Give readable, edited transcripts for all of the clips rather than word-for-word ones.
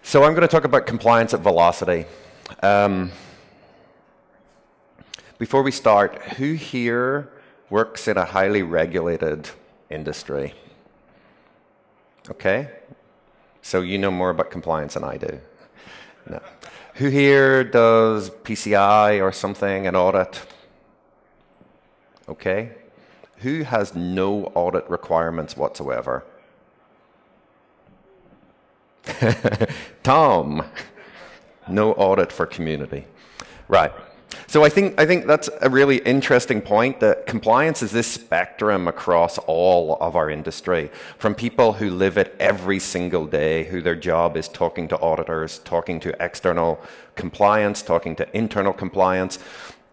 So I'm going to talk about compliance at velocity. Before we start, who here works in a highly regulated industry? Okay, so you know more about compliance than I do. No. Who here does PCI or something, an audit? Okay. Who has no audit requirements whatsoever? Tom, no audit for community. Right. So I think that's a really interesting point, that compliance is this spectrum across all of our industry, from people who live it every single day, who their job is talking to auditors, talking to external compliance, talking to internal compliance,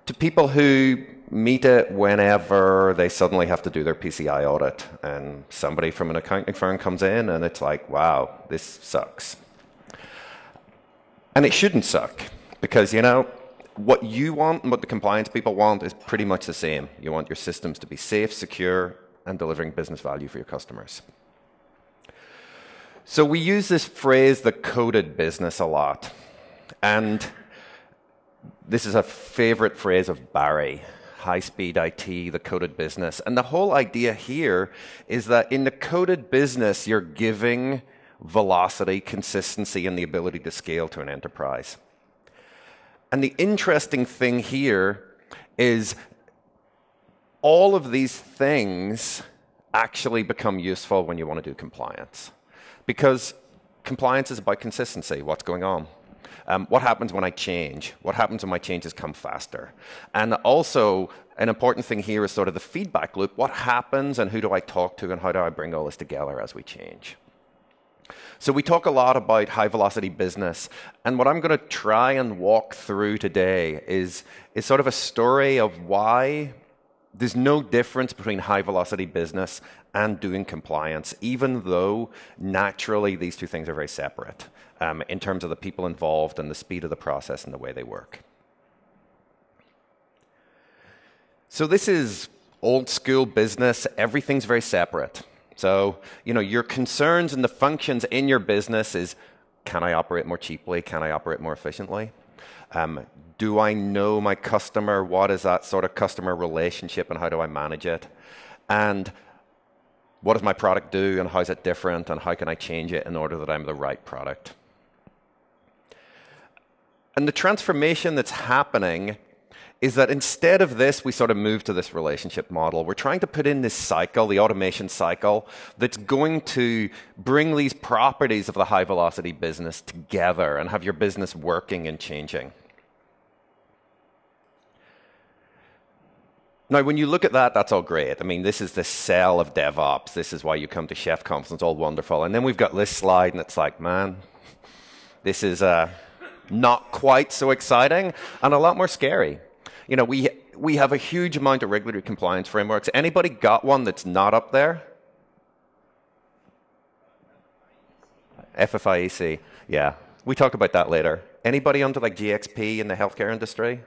to people who meet it whenever they suddenly have to do their PCI audit and somebody from an accounting firm comes in and it's like, wow, this sucks. And it shouldn't suck, because, you know, what you want and what the compliance people want is pretty much the same. You want your systems to be safe, secure, and delivering business value for your customers. So we use this phrase, the coded business, a lot. And this is a favorite phrase of Barry, high-speed IT, the coded business. And the whole idea here is that in the coded business, you're giving velocity, consistency, and the ability to scale to an enterprise. And the interesting thing here is all of these things actually become useful when you want to do compliance. Because compliance is about consistency, what's going on. What happens when I change? What happens when my changes come faster? And also, an important thing here is sort of the feedback loop. What happens and who do I talk to and how do I bring all this together as we change? So we talk a lot about high-velocity business, and what I'm going to try and walk through today is sort of a story of why there's no difference between high-velocity business and doing compliance, even though naturally these two things are very separate in terms of the people involved and the speed of the process and the way they work. So this is old school business. Everything's very separate. So, you know, your concerns and the functions in your business is, can I operate more cheaply? Can I operate more efficiently? Do I know my customer? What is that sort of customer relationship and how do I manage it? And what does my product do and how is it different and how can I change it in order that I'm the right product? And the transformation that's happening is that instead of this, we sort of move to this relationship model. We're trying to put in this cycle, the automation cycle, that's going to bring these properties of the high-velocity business together and have your business working and changing. Now, when you look at that, that's all great. I mean, this is the cell of DevOps. This is why you come to ChefConf, and it's all wonderful. And then we've got this slide, and it's like, man, this is not quite so exciting and a lot more scary. You know, we have a huge amount of regulatory compliance frameworks. Anybody got one that's not up there? FFIEC, yeah. We talk about that later. Anybody under like GXP in the healthcare industry?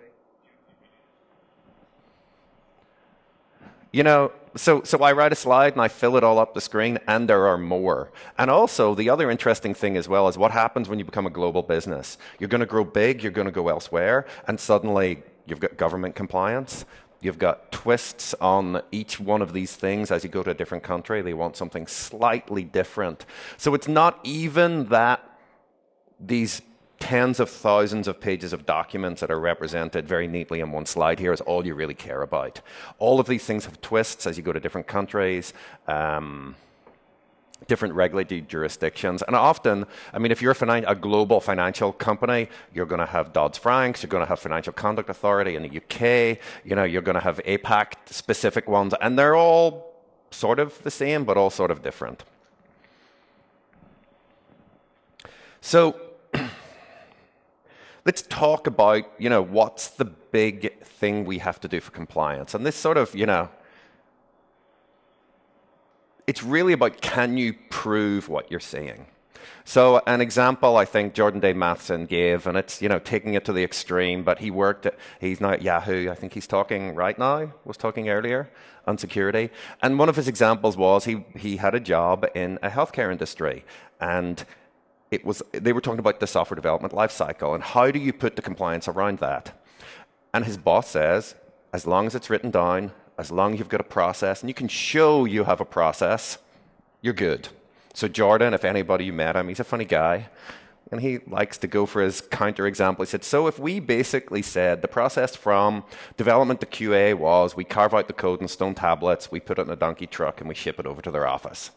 You know, so I write a slide and I fill it all up the screen, and there are more. And also, the other interesting thing as well is what happens when you become a global business. You're going to grow big, you're going to go elsewhere, and suddenly you've got government compliance. You've got twists on each one of these things as you go to a different country. They want something slightly different. So it's not even that these tens of thousands of pages of documents that are represented very neatly in one slide here is all you really care about. All of these things have twists as you go to different countries, different regulatory jurisdictions. And often, I mean, if you're a global financial company, you're going to have Dodd-Franks, you're going to have Financial Conduct Authority in the UK, you know, you're going to have APAC-specific ones, and they're all sort of the same, but all sort of different. So let's talk about, you know, what's the big thing we have to do for compliance. And this sort of, you know, it's really about, can you prove what you're saying? So an example I think Jordan Day Matheson gave, and it's, you know, taking it to the extreme, but he's now at Yahoo. I think he's talking right now, was talking earlier, on security. And one of his examples was he had a job in a healthcare industry. And they were talking about the software development lifecycle and how do you put the compliance around that. And his boss says, as long as it's written down, as long as you've got a process, and you can show you have a process, you're good. So Jordan, if anybody you met him, he's a funny guy. And he likes to go for his counterexample. He said, so if we basically said the process from development to QA was we carve out the code in stone tablets, we put it in a donkey truck, and we ship it over to their office.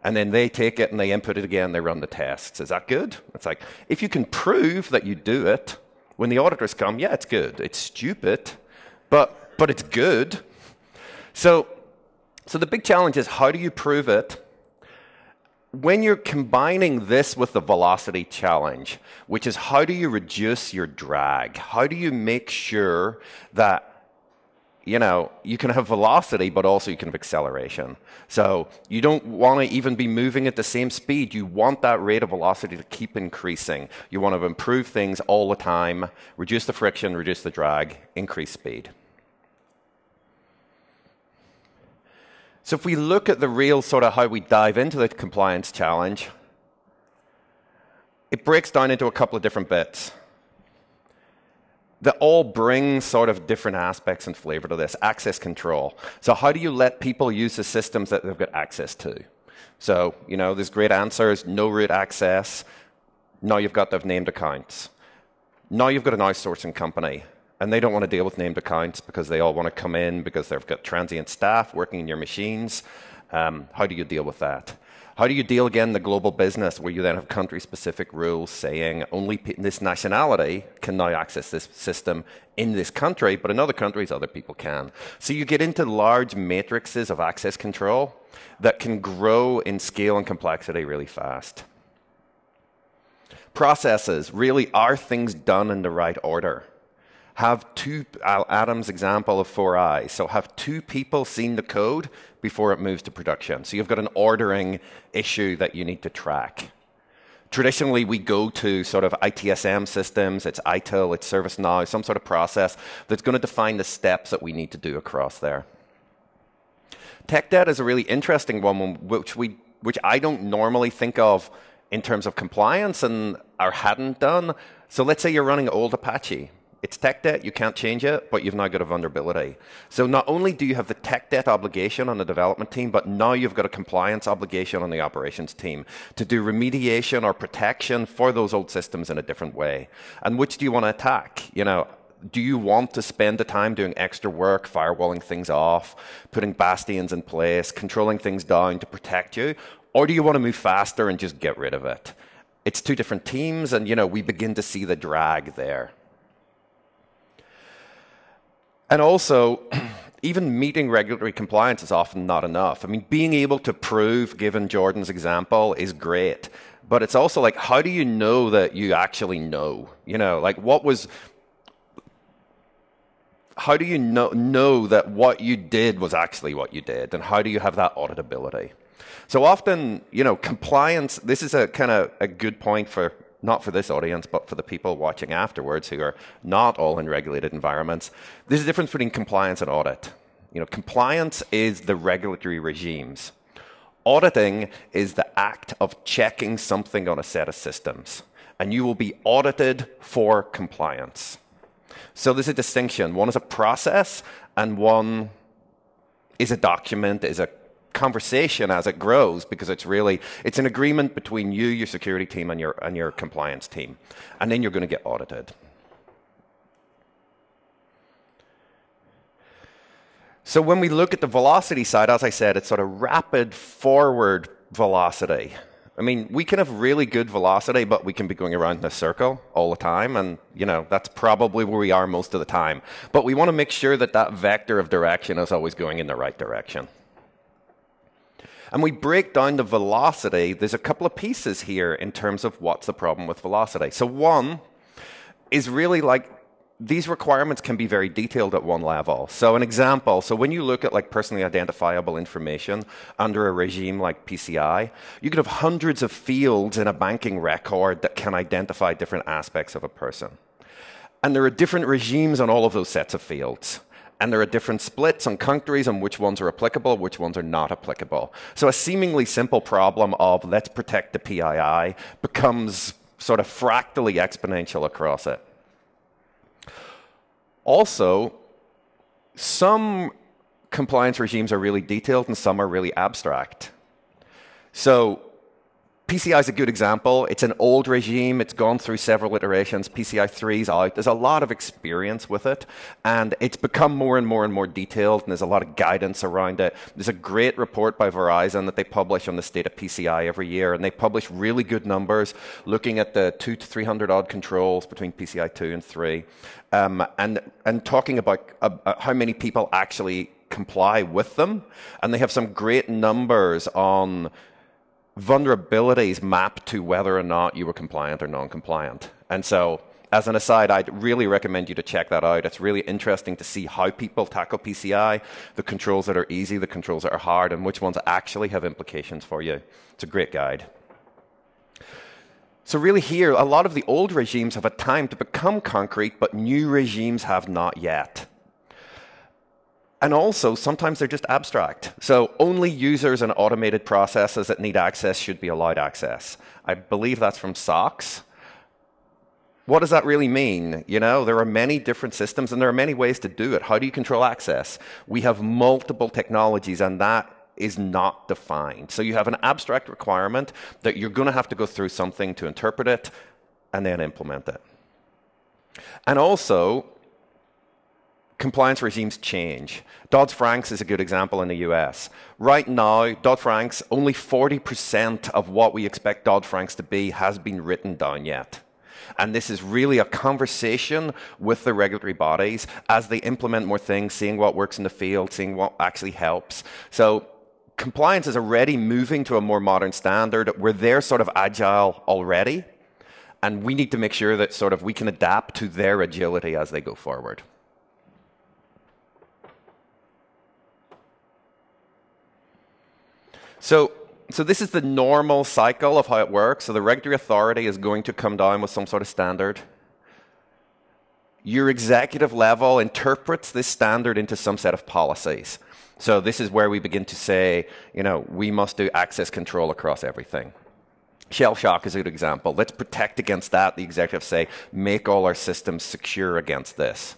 And then they take it and they input it again, they run the tests. Is that good? It's like, if you can prove that you do it, when the auditors come, yeah, it's good. It's stupid, but it's good. So the big challenge is how do you prove it? When you're combining this with the velocity challenge, which is how do you reduce your drag? How do you make sure that you can have velocity, but also you can have acceleration? So you don't want to even be moving at the same speed. You want that rate of velocity to keep increasing. You want to improve things all the time, reduce the friction, reduce the drag, increase speed. So if we look at the real sort of how we dive into the compliance challenge, it breaks down into a couple of different bits that all bring sort of different aspects and flavor to this. Access control. So how do you let people use the systems that they've got access to? So, there's great answers, no root access. Now you've got to have named accounts. Now you've got an outsourcing company. And they don't want to deal with named accounts because they all want to come in because they've got transient staff working in your machines. How do you deal with that? How do you deal, again, the global business where you then have country-specific rules saying only this nationality can now access this system in this country, but in other countries, other people can. So you get into large matrices of access control that can grow in scale and complexity really fast. Processes, really, are things done in the right order? Have Adam's example of 4 eyes. So have 2 people seen the code before it moves to production. So you've got an ordering issue that you need to track. Traditionally, we go to sort of ITSM systems. It's ITIL, it's ServiceNow, some sort of process that's going to define the steps that we need to do across there. Tech debt is a really interesting one, which I don't normally think of in terms of compliance or hadn't done. So let's say you're running old Apache. It's tech debt, you can't change it, but you've now got a vulnerability. So not only do you have the tech debt obligation on the development team, but now you've got a compliance obligation on the operations team to do remediation or protection for those old systems in a different way. And which do you want to attack? Do you want to spend the time doing extra work, firewalling things off, putting bastions in place, controlling things down to protect you? Or do you want to move faster and just get rid of it? It's 2 different teams, and we begin to see the drag there. And also, even meeting regulatory compliance is often not enough. I mean, being able to prove, given Jordan's example, is great. But it's also like, how do you know that you actually know? How do you know that what you did was actually what you did? And how do you have that auditability? So often, compliance, this is a kind of a good point for, not for this audience, but for the people watching afterwards who are not all in regulated environments. There's a difference between compliance and audit. Compliance is the regulatory regimes. Auditing is the act of checking something on a set of systems. And you will be audited for compliance. So there's a distinction. One is a process, and one is a document, is a conversation as it grows, because it's an agreement between you, your security team, and your compliance team. And then you're going to get audited. So when we look at the velocity side, as I said, it's sort of rapid forward velocity. I mean, we can have really good velocity, but we can be going around in a circle all the time, and that's probably where we are most of the time. But we want to make sure that that vector of direction is always going in the right direction. And we break down the velocity. There's a couple of pieces here in terms of what's the problem with velocity. So one is really like, these requirements can be very detailed at one level. So an example, so when you look at like personally identifiable information under a regime like PCI, you could have hundreds of fields in a banking record that can identify different aspects of a person. And there are different regimes on all of those sets of fields. And there are different splits on countries on which ones are applicable, which ones are not applicable. So a seemingly simple problem of let's protect the PII becomes sort of fractally exponential across it. Also, some compliance regimes are really detailed and some are really abstract. So PCI is a good example. It's an old regime. It's gone through several iterations. PCI 3 is out. There's a lot of experience with it, and it's become more and more and more detailed, and there's a lot of guidance around it. There's a great report by Verizon that they publish on the state of PCI every year, and they publish really good numbers looking at the 200 to 300 odd controls between PCI 2 and 3, and talking about how many people actually comply with them. And they have some great numbers on vulnerabilities mapped to whether or not you were compliant or non-compliant. And so, as an aside, I'd really recommend you to check that out. It's really interesting to see how people tackle PCI, the controls that are easy, the controls that are hard, and which ones actually have implications for you. It's a great guide. So really here, a lot of the old regimes have had time to become concrete, but new regimes have not yet. And also, sometimes they're just abstract. So only users and automated processes that need access should be allowed access. I believe that's from SOX. What does that really mean? You know, there are many different systems, and there are many ways to do it. How do you control access? We have multiple technologies, and that is not defined. So you have an abstract requirement that you're going to have to go through something to interpret it and then implement it. And also, compliance regimes change. Dodd-Frank's is a good example in the US. Right now, Dodd-Frank's, only 40% of what we expect Dodd-Frank's to be has been written down yet. And this is really a conversation with the regulatory bodies as they implement more things, seeing what works in the field, seeing what actually helps. So compliance is already moving to a more modern standard where they're sort of agile already. And we need to make sure that sort of we can adapt to their agility as they go forward. So this is the normal cycle of how it works. So the regulatory authority is going to come down with some sort of standard. Your executive level interprets this standard into some set of policies. So this is where we begin to say, you know, we must do access control across everything. Shell shock is a good example. Let's protect against that. The executives say, make all our systems secure against this.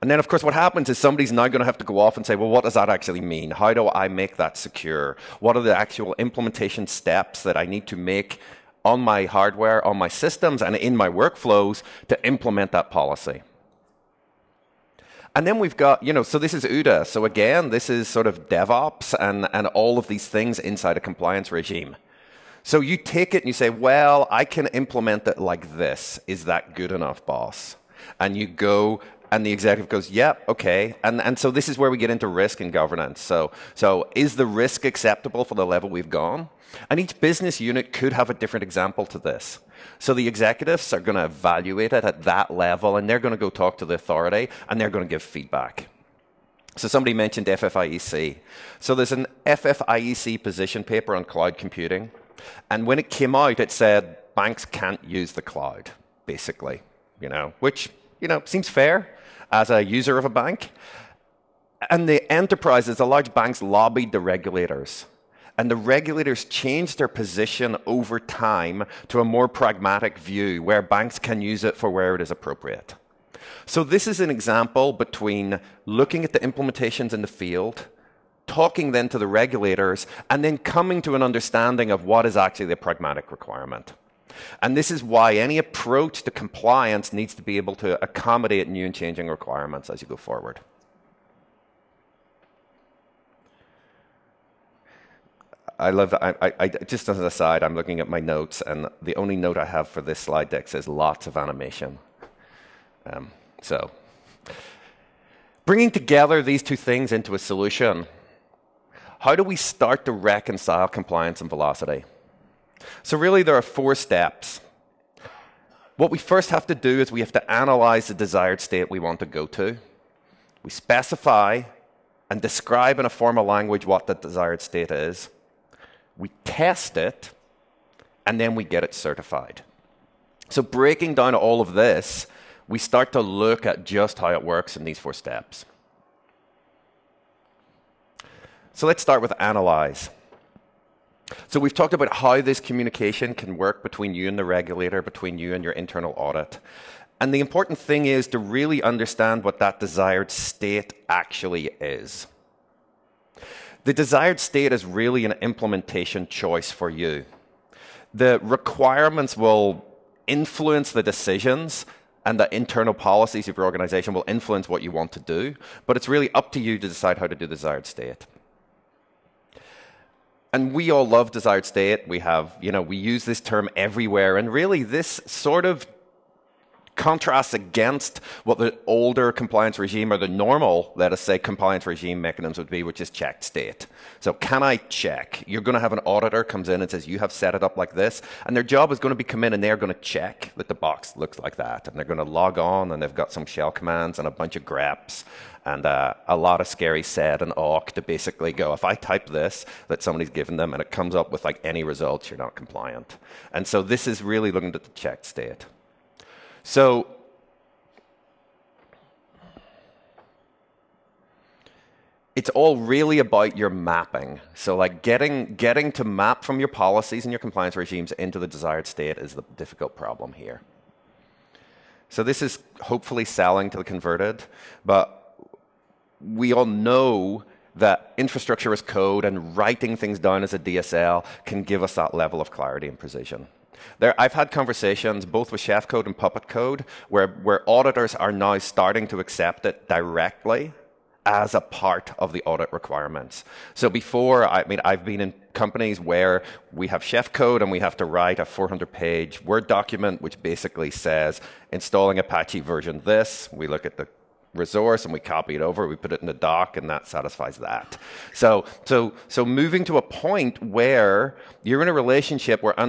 And then, of course, what happens is somebody's now going to have to go off and say, well, what does that actually mean? How do I make that secure? What are the actual implementation steps that I need to make on my hardware, on my systems, and in my workflows to implement that policy? And then we've got, you know, so this is UDA. So again, this is sort of DevOps and all of these things inside a compliance regime. So you take it and you say, well, I can implement it like this. Is that good enough, boss? And you go, and the executive goes, yeah, okay. And so this is where we get into risk and governance. So is the risk acceptable for the level we've gone? And each business unit could have a different example to this. So the executives are going to evaluate it at that level, and they're going to go talk to the authority, and they're going to give feedback. So somebody mentioned FFIEC. So there's an FFIEC position paper on cloud computing. And when it came out, it said banks can't use the cloud, basically, you know, which, you know, seems fair as a user of a bank. And the enterprises, the large banks, lobbied the regulators. And the regulators changed their position over time to a more pragmatic view where banks can use it for where it is appropriate. So this is an example between looking at the implementations in the field, talking then to the regulators, and then coming to an understanding of what is actually the pragmatic requirement. And this is why any approach to compliance needs to be able to accommodate new and changing requirements as you go forward. I love that. Just as an aside, I'm looking at my notes, and the only note I have for this slide deck says lots of animation. So bringing together these two things into a solution, how do we start to reconcile compliance and velocity? So really, there are 4 steps. What we first have to do is we have to analyze the desired state we want to go to. We specify and describe in a formal language what the desired state is. We test it, and then we get it certified. So breaking down all of this, we start to look at just how it works in these 4 steps. So let's start with analyze. So we've talked about how this communication can work between you and the regulator, between you and your internal audit. And the important thing is to really understand what that desired state actually is. The desired state is really an implementation choice for you. The requirements will influence the decisions, and the internal policies of your organization will influence what you want to do, but it's really up to you to decide how to do the desired state. And we all love desired state. We have, we use this term everywhere, and really this sort of contrasts against what the older compliance regime or the normal, let us say, compliance regime mechanisms would be, which is checked state. So can I check? You're going to have an auditor comes in and says, you have set it up like this, and their job is going to be come in and they're going to check that the box looks like that, and they're going to log on, and they've got some shell commands and a bunch of greps and a lot of scary sed and awk to basically go, if I type this that somebody's given them and it comes up with like any results, you're not compliant. And so this is really looking at the checked state. So it's all really about your mapping. So like getting to map from your policies and your compliance regimes into the desired state is the difficult problem here. So this is hopefully selling to the converted, but we all know that infrastructure as code and writing things down as a DSL can give us that level of clarity and precision. I've had conversations both with chef code and puppet code where auditors are now starting to accept it directly as a part of the audit requirements. So before, I've been in companies where we have chef code and we have to write a 400-page Word document which basically says installing Apache version this. We look at the resource and we copy it over, we put it in the doc, and that satisfies that. So moving to a point where you're in a relationship where we're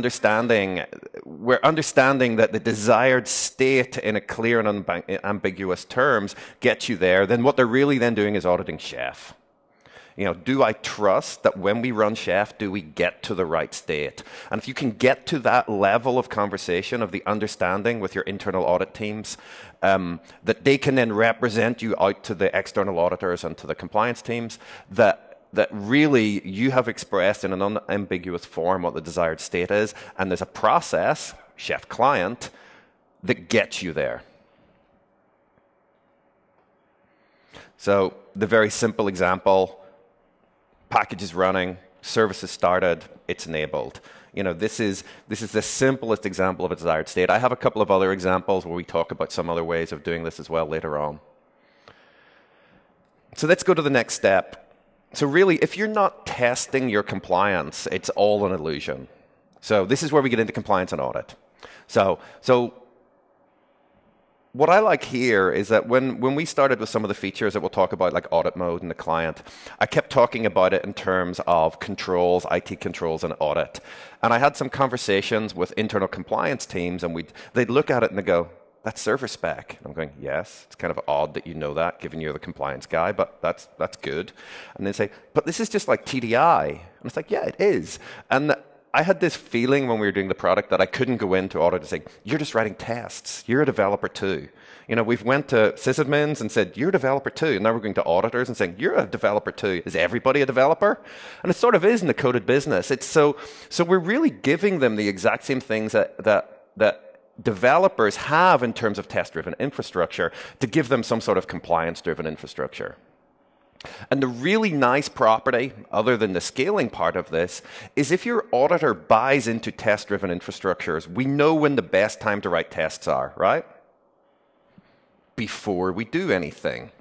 understanding that the desired state in a clear and ambiguous terms gets you there, then what they're really then doing is auditing chef. Do I trust that when we run chef, do we get to the right state? And if you can get to that level of conversation, of the understanding with your internal audit teams, that they can then represent you out to the external auditors and to the compliance teams, that really you have expressed in an unambiguous form what the desired state is, and there's a process, chef client, that gets you there. So the very simple example, package is running, service is started, it's enabled. This is the simplest example of a desired state. I have a couple of other examples where we talk about some other ways of doing this as well later on. So let's go to the next step. So really, if you're not testing your compliance, it's all an illusion. So this is where we get into compliance and audit. So what I like here is that when we started with some of the features that we'll talk about, like audit mode and the client, I kept talking about it in terms of controls, IT controls, and audit. And I had some conversations with internal compliance teams, and they'd look at it and they go, that's server spec. I'm going, yes, it's kind of odd that you know that, given you're the compliance guy, but that's good. And they say, but this is just like TDI. And it's like, yeah, it is. And I had this feeling when we were doing the product that I couldn't go into audit and say, you're just writing tests. You're a developer too. We've went to sysadmins and said, you're a developer too. And now we're going to auditors and saying, you're a developer too. Is everybody a developer? And it sort of is in the coded business. So we're really giving them the exact same things that developers have in terms of test-driven infrastructure to give them some sort of compliance-driven infrastructure. And the really nice property, other than the scaling part of this, is if your auditor buys into test-driven infrastructures, we know when the best time to write tests are, right? Before we do anything.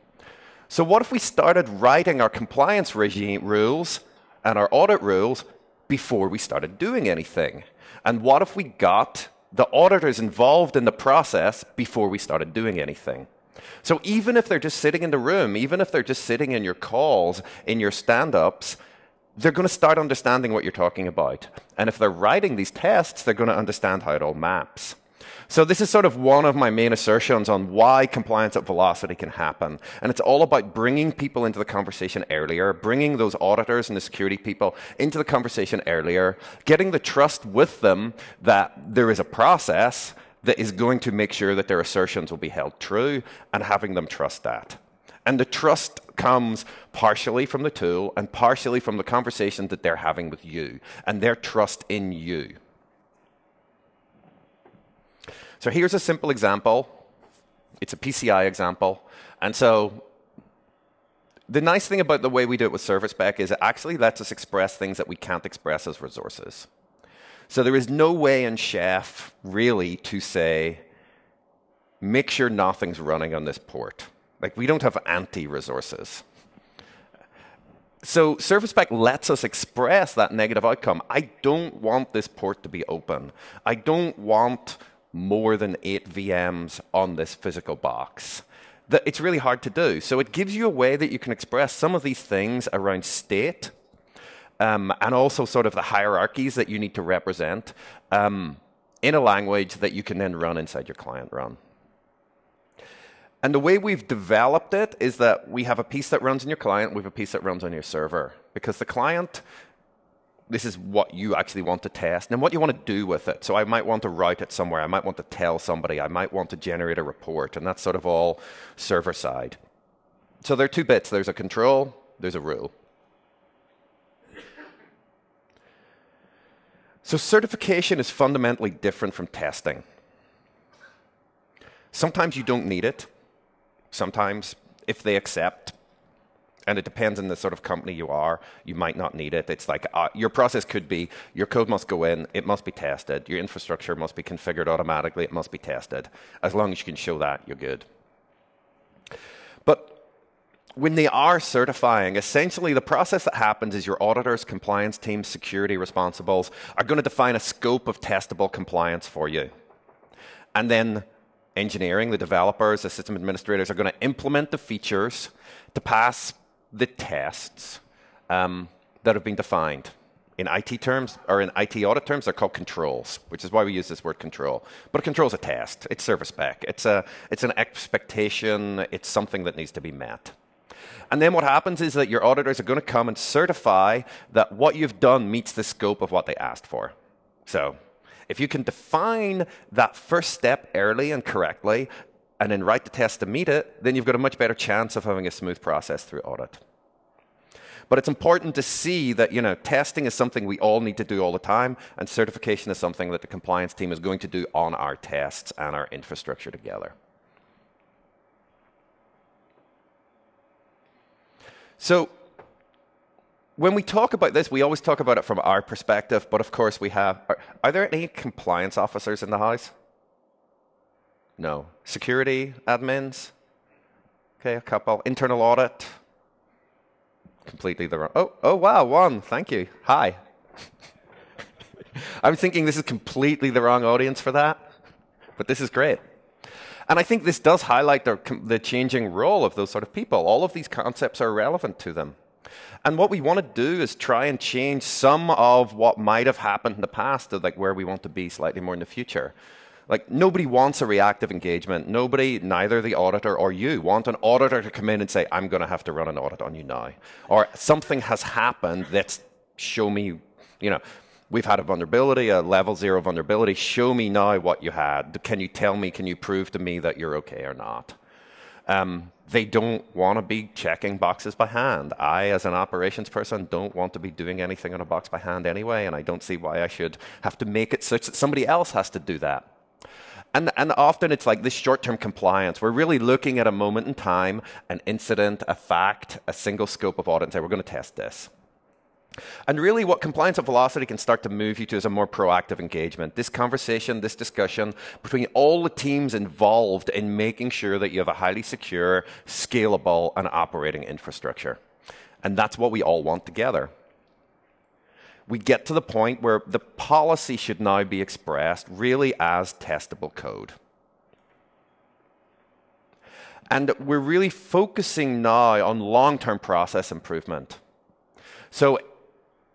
So what if we started writing our compliance regime rules and our audit rules before we started doing anything? And what if we got the auditors involved in the process before we started doing anything? So even if they're just sitting in the room, even if they're just sitting in your calls, in your stand-ups, they're going to start understanding what you're talking about. And if they're writing these tests, they're going to understand how it all maps. So this is sort of one of my main assertions on why compliance at velocity can happen. And it's all about bringing people into the conversation earlier, bringing those auditors and the security people into the conversation earlier, getting the trust with them that there is a process that is going to make sure that their assertions will be held true, and having them trust that. And the trust comes partially from the tool and partially from the conversation that they're having with you and their trust in you. So here's a simple example. It's a PCI example. And so the nice thing about the way we do it with Service Spec is it actually lets us express things that we can't express as resources. So there is no way in Chef really to say, make sure nothing's running on this port. Like, we don't have anti-resources. So Service Spec lets us express that negative outcome. I don't want this port to be open. I don't want more than 8 VMs on this physical box. It's really hard to do. So it gives you a way that you can express some of these things around state and also sort of the hierarchies that you need to represent in a language that you can then run inside your client run. And the way we've developed it is that we have a piece that runs in your client, we have a piece that runs on your server. Because the client, this is what you actually want to test and what you want to do with it. So I might want to route it somewhere. I might want to tell somebody. I might want to generate a report. And that's sort of all server side. So there are 2 bits. There's a control. There's a rule. So certification is fundamentally different from testing. Sometimes you don't need it. Sometimes, if they accept, and it depends on the sort of company you are, you might not need it. It's like your process could be, your code must go in, it must be tested, your infrastructure must be configured automatically, it must be tested. As long as you can show that, you're good. But when they are certifying, essentially the process that happens is your auditors, compliance teams, security responsibles are going to define a scope of testable compliance for you. And then engineering, the developers, the system administrators are going to implement the features to pass the tests that have been defined. In IT terms, or in IT audit terms, they're called controls, which is why we use this word control. But a control is a test. It's Service Spec. It's an expectation. It's something that needs to be met. And then what happens is that your auditors are going to come and certify that what you've done meets the scope of what they asked for. So if you can define that first step early and correctly, and then write the test to meet it, then you've got a much better chance of having a smooth process through audit. But it's important to see that, testing is something we all need to do all the time, and certification is something that the compliance team is going to do on our tests and our infrastructure together. So when we talk about this, we always talk about it from our perspective, but of course we have... Are there any compliance officers in the house? No. Security admins? Okay, a couple. Internal audit? Completely the wrong... Oh, wow, one. Thank you. Hi. I was thinking this is completely the wrong audience for that, but this is great. And I think this does highlight the changing role of those sort of people. All of these concepts are relevant to them. And what we want to do is try and change some of what might have happened in the past to like where we want to be slightly more in the future. Like, nobody wants a reactive engagement. Nobody, neither the auditor or you, want an auditor to come in and say, I'm going to have to run an audit on you now. Or something has happened that's, show me, we've had a vulnerability, a level 0 vulnerability. Show me now what you had. Can you tell me, can you prove to me that you're okay or not? They don't want to be checking boxes by hand. I, as an operations person, don't want to be doing anything on a box by hand anyway, and I don't see why I should have to make it such that somebody else has to do that. And often it's like this short-term compliance. We're really looking at a moment in time, an incident, a fact, a single scope of audit, and say, we're going to test this. And really what compliance at velocity can start to move you to is a more proactive engagement. This conversation, this discussion between all the teams involved in making sure that you have a highly secure, scalable, and operating infrastructure. And that's what we all want together. We get to the point where the policy should now be expressed really as testable code. And we're really focusing now on long-term process improvement. So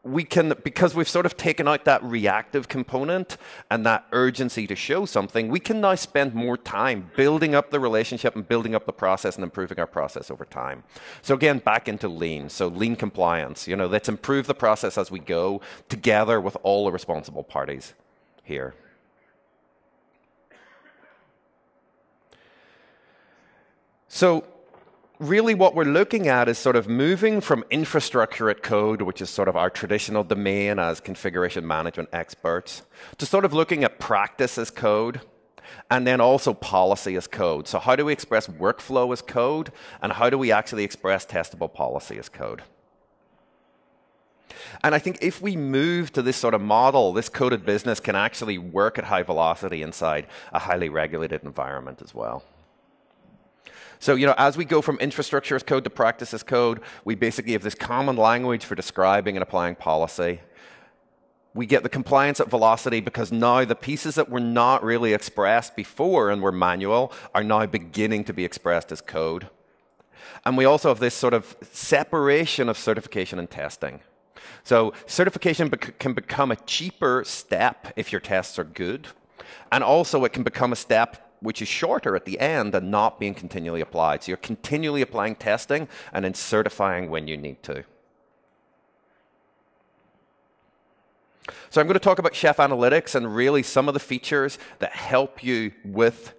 we can, because we've sort of taken out that reactive component and that urgency to show something, we can now spend more time building up the relationship and building up the process and improving our process over time. So again, back into lean. So lean compliance, let's improve the process as we go together with all the responsible parties here. So really what we're looking at is sort of moving from infrastructure at code, which is sort of our traditional domain as configuration management experts, to sort of looking at practice as code, and then also policy as code. So how do we express workflow as code, and how do we actually express testable policy as code? And I think if we move to this sort of model, this coded business can actually work at high velocity inside a highly regulated environment as well. So, as we go from infrastructure as code to practice as code, we basically have this common language for describing and applying policy. We get the compliance at velocity because now the pieces that were not really expressed before and were manual are now beginning to be expressed as code. And we also have this sort of separation of certification and testing. So certification can become a cheaper step if your tests are good. And also it can become a step which is shorter at the end and not being continually applied. So you're continually applying testing and then certifying when you need to. So I'm going to talk about Chef Analytics and really some of the features that help you with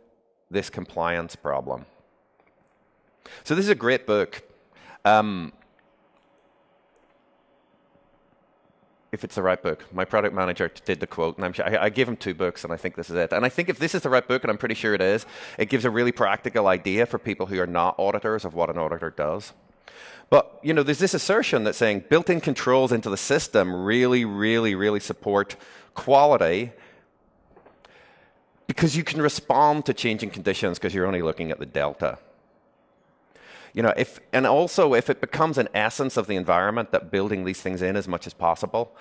this compliance problem. So this is a great book. If it's the right book. My product manager did the quote, and I gave him 2 books, and I think this is it. And I think if this is the right book, and I'm pretty sure it is, it gives a really practical idea for people who are not auditors of what an auditor does. But, there's this assertion that's saying built-in controls into the system really support quality because you can respond to changing conditions because you're only looking at the delta. And also if it becomes an essence of the environment that building these things in as much as possible,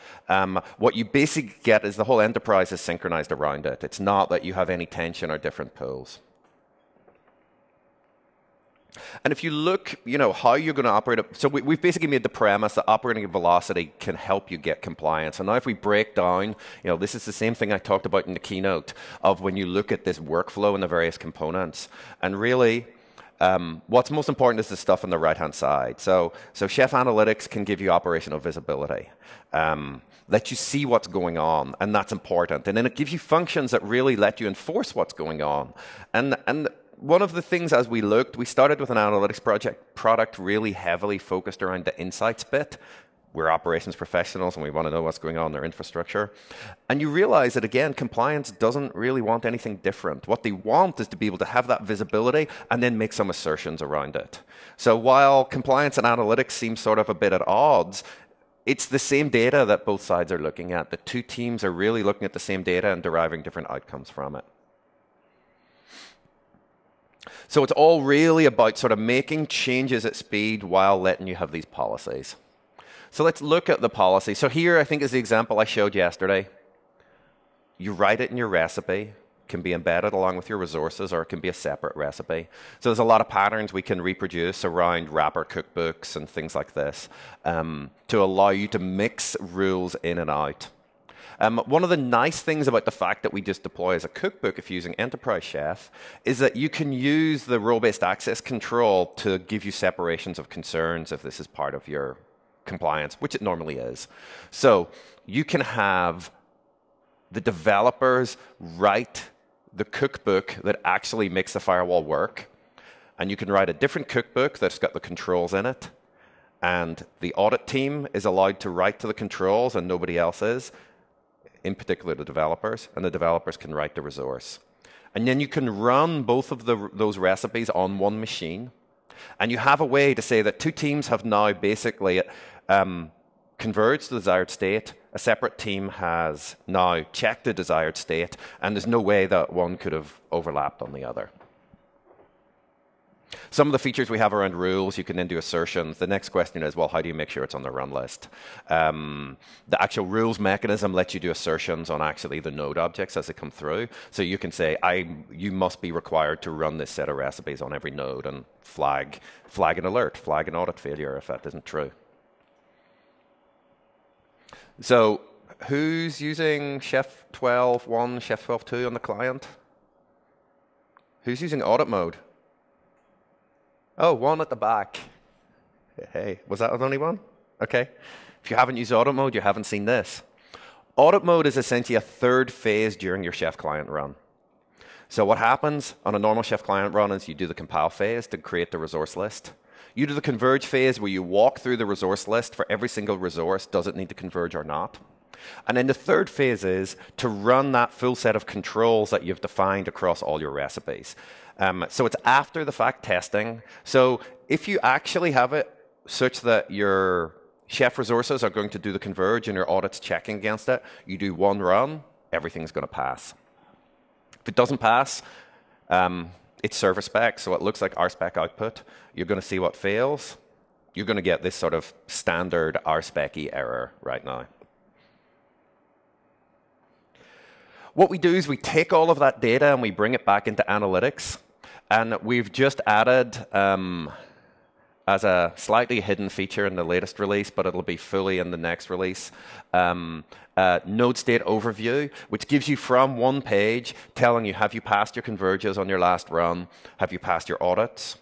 what you basically get is the whole enterprise is synchronized around it. It's not that you have any tension or different pools. And if you look, how you're going to operate it, so we've basically made the premise that operating at velocity can help you get compliance. And now if we break down, this is the same thing I talked about in the keynote of when you look at this workflow and the various components. And really, what's most important is the stuff on the right-hand side. So Chef Analytics can give you operational visibility, let you see what's going on, and that's important. And then it gives you functions that really let you enforce what's going on. And one of the things as we looked, we started with an analytics product really heavily focused around the insights bit. We're operations professionals and we want to know what's going on in their infrastructure. And you realize that, again, compliance doesn't really want anything different. What they want is to be able to have that visibility and then make some assertions around it. So while compliance and analytics seem sort of a bit at odds, it's the same data that both sides are looking at. The 2 teams are really looking at the same data and deriving different outcomes from it. So it's all really about sort of making changes at speed while letting you have these policies. So let's look at the policy. So here, I think, is the example I showed yesterday. You write it in your recipe. It can be embedded along with your resources, or it can be a separate recipe. So there's a lot of patterns we can reproduce around wrapper cookbooks and things like this to allow you to mix rules in and out. One of the nice things about the fact that we just deploy as a cookbook if you're using Enterprise Chef is that you can use the role-based access control to give you separations of concerns if this is part of your compliance, which it normally is. So you can have the developers write the cookbook that actually makes the firewall work, and you can write a different cookbook that's got the controls in it, and the audit team is allowed to write to the controls and nobody else is, in particular the developers, and the developers can write the resource. And then you can run both of those recipes on one machine, and you have a way to say that 2 teams have now basically converged to the desired state. A separate team has now checked the desired state, and there's no way that one could have overlapped on the other. Some of the features we have around rules, you can then do assertions. The next question is, well, how do you make sure it's on the run list? The actual rules mechanism lets you do assertions on actually the node objects as they come through. So you can say, you must be required to run this set of recipes on every node and flag an alert, flag an audit failure if that isn't true. So who's using Chef 12.1, Chef 12.2 on the client? Who's using Audit Mode? Oh, one at the back. Hey, was that the only one? Okay. If you haven't used Audit Mode, you haven't seen this. Audit Mode is essentially a third phase during your Chef client run. So what happens on a normal Chef client run is you do the compile phase to create the resource list. You do the converge phase where you walk through the resource list for every single resource. Does it need to converge or not? And then the third phase is to run that full set of controls that you've defined across all your recipes. So it's after the fact testing. So if you actually have it such that your chef resources are going to do the converge and your audit's checking against it, you do one run, everything's going to pass. If it doesn't pass, it's server spec, so it looks like RSpec output. You're going to see what fails. You're going to get this sort of standard RSpec-y error right now. What we do is we take all of that data and we bring it back into analytics. And we've just added, as a slightly hidden feature in the latest release, but it'll be fully in the next release, node state overview, which gives you from one page telling you, have you passed your converges on your last run? Have you passed your audits,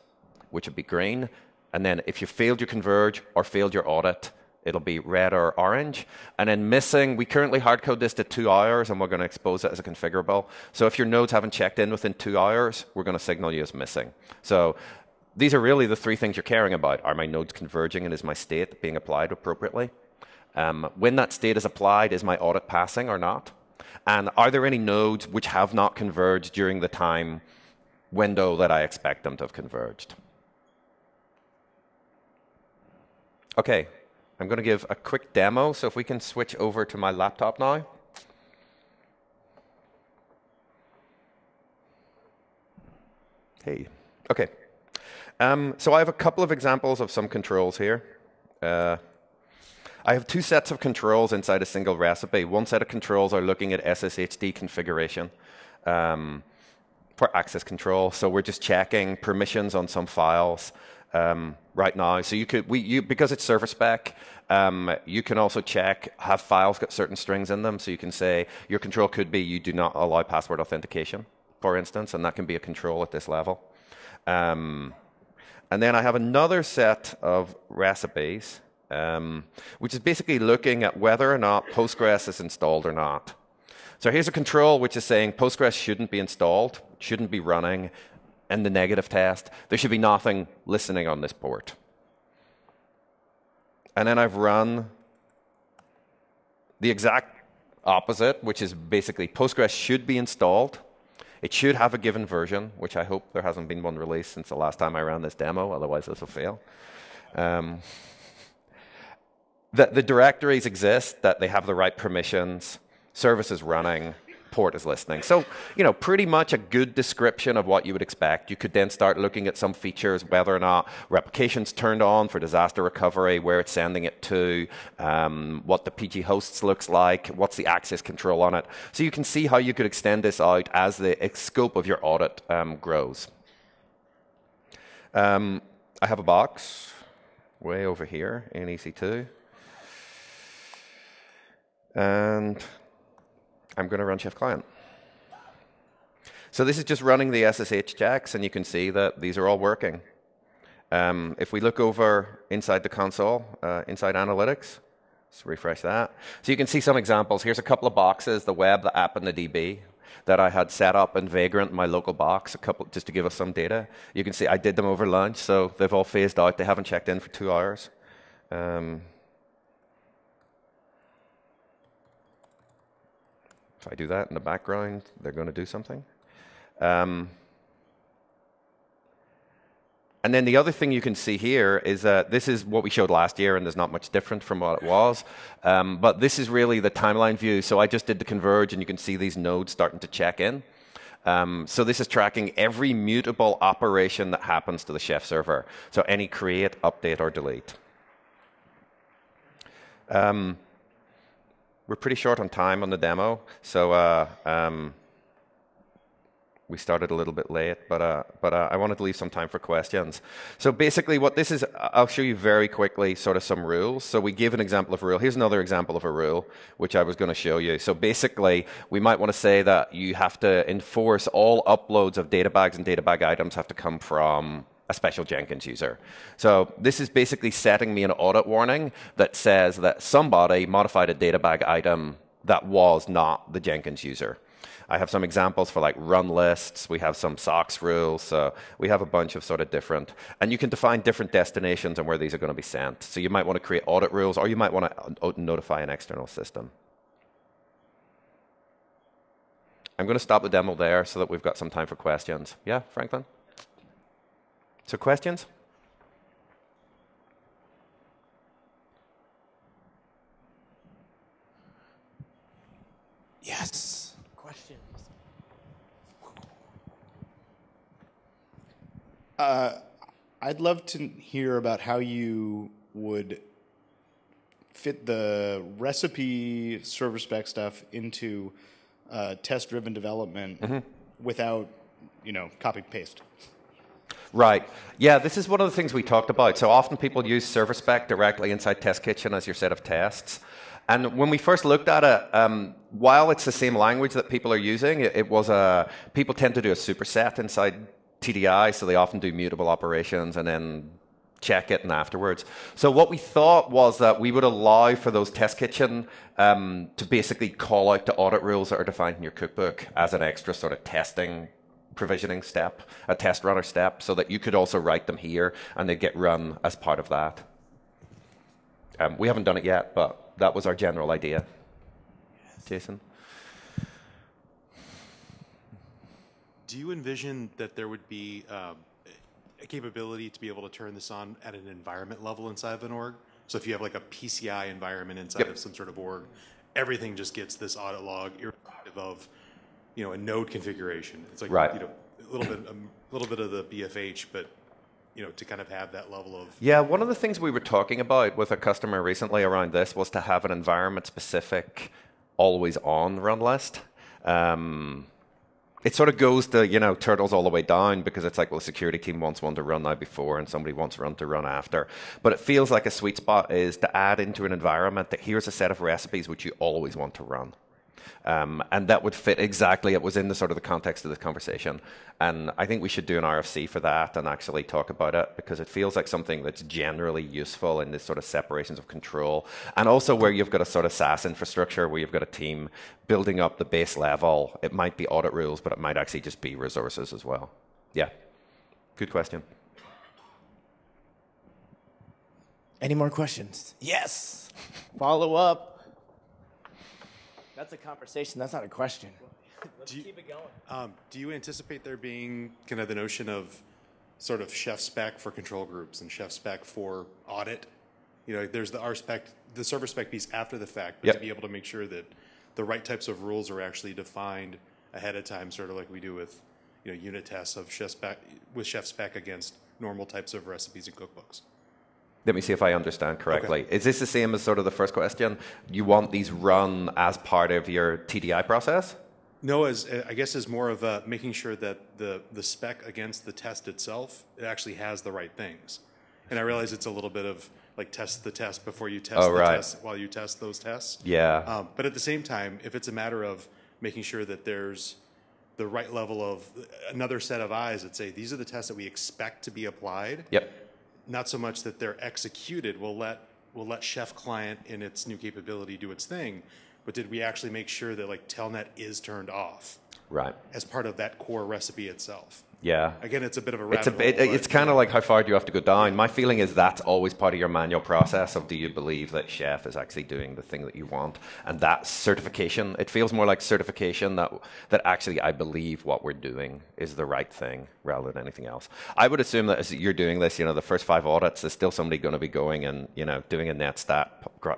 which would be green? And then if you failed your converge or failed your audit, it'll be red or orange. And then missing, we currently hardcode this to 2 hours, and we're going to expose it as a configurable. So if your nodes haven't checked in within 2 hours, we're going to signal you as missing. So these are really the 3 things you're caring about. Are my nodes converging, and is my state being applied appropriately? When that state is applied, is my audit passing or not? And are there any nodes which have not converged during the time window that I expect them to have converged? OK. I'm going to give a quick demo, so if we can switch over to my laptop now. Hey, OK. So I have a couple of examples of some controls here. I have 2 sets of controls inside a single recipe. One set of controls are looking at SSHD configuration for access control. So we're just checking permissions on some files. Right now, so you could, because it's server spec, you can also check, have files got certain strings in them, so you can say your control could be you do not allow password authentication, for instance, and that can be a control at this level. And then I have another set of recipes, which is basically looking at whether or not Postgres is installed or not. So here's a control which is saying Postgres shouldn't be installed, shouldn't be running. And the negative test, there should be nothing listening on this port. And then I've run the exact opposite, which is basically Postgres should be installed. It should have a given version, which I hope there hasn't been one released since the last time I ran this demo, otherwise this will fail. The directories exist, that they have the right permissions, service is running, port is listening. So, pretty much a good description of what you would expect. You could then start looking at some features, whether or not replication's turned on for disaster recovery, where it's sending it to, what the PG hosts looks like, what's the access control on it. So you can see how you could extend this out as the scope of your audit grows. I have a box way over here in EC2. And I'm going to run ChefClient. So this is just running the SSH checks, and you can see that these are all working. If we look over inside the console, inside analytics, let's refresh that. So you can see some examples. Here's a couple of boxes, the web, the app, and the DB that I had set up in Vagrant, my local box, just to give us some data. You can see I did them over lunch, so they've all phased out. They haven't checked in for 2 hours. If I do that in the background, they're going to do something. And then the other thing you can see here is that this is what we showed last year, and there's not much different from what it was. But this is really the timeline view. So I just did the converge, and you can see these nodes starting to check in. So this is tracking every mutable operation that happens to the Chef server. So any create, update, or delete. We're pretty short on time on the demo, so we started a little bit late, but I wanted to leave some time for questions. So basically what this is, I'll show you very quickly sort of some rules. So we gave an example of a rule. Here's another example of a rule, which I was going to show you. So basically, we might want to say that you have to enforce all uploads of data bags and data bag items have to come from a special Jenkins user. So this is basically setting me an audit warning that says that somebody modified a data bag item that was not the Jenkins user. I have some examples for like run lists. We have some SOX rules. So we have a bunch of sort of different, and you can define different destinations and where these are going to be sent. So you might want to create audit rules, or you might want to notify an external system. I'm going to stop the demo there so that we've got some time for questions. Yeah, Franklin? So questions? Yes. Questions. I'd love to hear about how you would fit the recipe server spec stuff into test-driven development without, copy paste. Right. Yeah, this is one of the things we talked about. So often people use server spec directly inside Test Kitchen as your set of tests. And when we first looked at it, while it's the same language that people are using, it was people tend to do a superset inside TDI, so they often do mutable operations and then check it and afterwards. So what we thought was that we would allow for those Test Kitchen to basically call out the audit rules that are defined in your cookbook as an extra sort of testing provisioning step, a test runner step, so that you could also write them here and they'd get run as part of that. We haven't done it yet, but that was our general idea. Yes. Jason? Do you envision that there would be a capability to be able to turn this on at an environment level inside of an org? So if you have like a PCI environment inside of some sort of org, everything just gets this audit log irrespective of a node configuration. It's like a little bit of the BFH, but to kind of have that level of... Yeah, one of the things we were talking about with a customer recently around this was to have an environment-specific always-on run list. It sort of goes to, turtles all the way down because it's like, well, the security team wants one to run now before and somebody wants one to run after. But it feels like a sweet spot is to add into an environment that here's a set of recipes which you always want to run. And that would fit exactly, it was in the sort of the context of the conversation. And I think we should do an RFC for that and actually talk about it because it feels like something that's generally useful in this sort of separations of control. And also where you've got a sort of SaaS infrastructure where you've got a team building up the base level. It might be audit rules, but it might actually just be resources as well. Yeah, good question. Any more questions? Yes. Follow up. That's a conversation. That's not a question. Let's keep it going. Do you anticipate there being kind of the notion of sort of chef spec for control groups and chef spec for audit? There's the RSpec, the server spec piece after the fact, but to be able to make sure that the right types of rules are actually defined ahead of time, sort of like we do with unit tests of chef spec against normal types of recipes and cookbooks. Let me see if I understand correctly. Okay. Is this the same as sort of the first question? You want these run as part of your TDI process? No, I guess as more of making sure that the spec against the test itself, it actually has the right things. And I realize it's a little bit of like test the test before you test test while you test those tests. Yeah. But at the same time, if it's a matter of making sure that there's the right level of another set of eyes that say these are the tests that we expect to be applied. Yep. Not so much that they're executed. We'll let Chef Client in its new capability do its thing, but did we actually make sure that like Telnet is turned off? Right. As part of that core recipe itself. Yeah. Again, it's a bit of a rabbit hole. It's kind of like how far do you have to go down? My feeling is that's always part of your manual process of do you believe that Chef is actually doing the thing that you want? And that certification, it feels more like certification that actually I believe what we're doing is the right thing rather than anything else. I would assume that as you're doing this, the first 5 audits, there's still somebody going to be going and, doing a netstat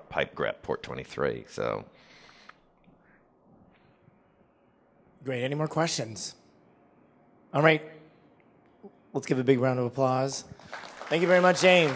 pipe grep port 23. So. Great. Any more questions? All right. Let's give a big round of applause. Thank you very much, James.